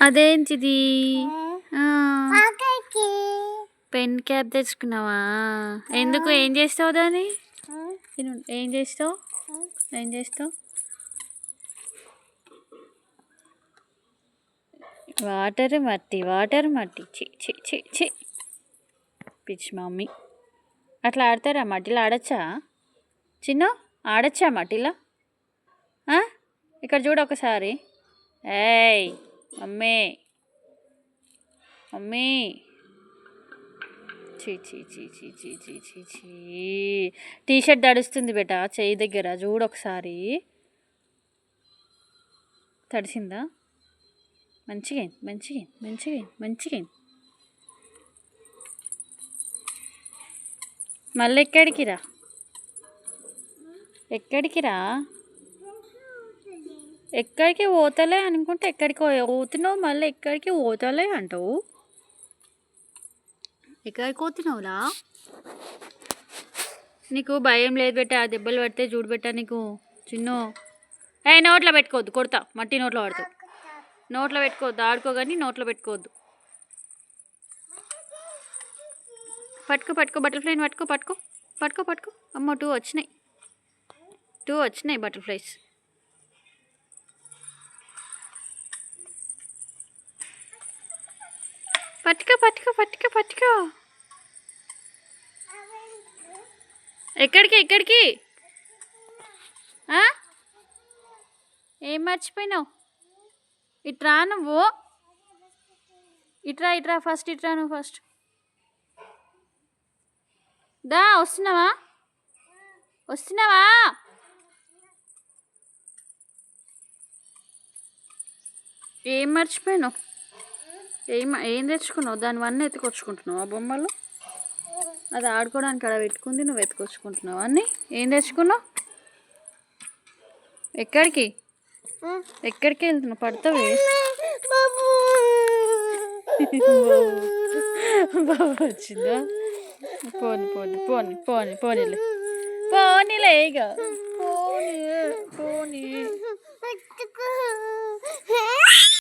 అదేంటిది? Pen cap తెచ్చుకున్నావా? ఎందుకు? ఏం చేస్తావు దాన్ని? ఏం చేస్తావు? ఏం చేస్తావు? వాటర్ మట్టి చి చి చి చి పిచ్చి మమ్మీ. అట్లా ఆడతారా? మట్టిలో ఆడచ్చా? చిన్న ఆడచ్చా మట్టిలో? ఇక్కడ చూడు ఒకసారి. ఏయ్ మమ్మీ మమ్మీ చీ చీ చీ చీ చీ చీ చీ చీ. టీషర్ట్ తడుస్తుంది బేట, చెయ్యి దగ్గర చూడు ఒకసారి. తడిసిందా? మంచిగా మంచిగా మంచిగా మంచిగా. మళ్ళీ ఎక్కడికి రా? ఎక్కడికి రా? ఎక్కడికి పోతలే అనుకుంటే ఎక్కడికి పోతున్నావు? మళ్ళీ ఎక్కడికి పోతలే అంటావు. ఎక్కడికి పోతున్నావురా? నీకు భయం లేదు బెట్ట? ఆ దెబ్బలు పడితే చూడు బెట్ట నీకు. చిన్ను నోట్లో పెట్టుకోవద్దు, కొడతా. మట్టి నోట్లో పడుతుంది. నోట్లో పెట్టుకోవద్దు, ఆడుకో కానీ నోట్లో పెట్టుకోవద్దు. పట్టుకో బటర్ఫ్లైని పట్టుకో. అమ్మ 2 వచ్చినాయి బటర్ఫ్లైస్. పట్టుకో. ఎక్కడికి? ఏం మర్చిపోయినావు? ఇట్రా నువ్వు, ఇట్రా ఫస్ట్. నువ్వు ఫస్ట్ దా. వస్తున్నావా? ఏం మర్చిపోయినావు? ఏం తెచ్చుకున్నావు? దాని వన్నీ ఎత్తుకొచ్చుకుంటున్నావు. ఆ బొమ్మలు అది ఆడుకోవడానికి అక్కడ పెట్టుకుంది, నువ్వు ఎత్తుకొచ్చుకుంటున్నావు అన్నీ. ఏం తెచ్చుకున్నావు? ఎక్కడికి వెళ్తున్నావు? పడతావే. బాబు వచ్చిందా? పోనీలే ఇక. పోనీ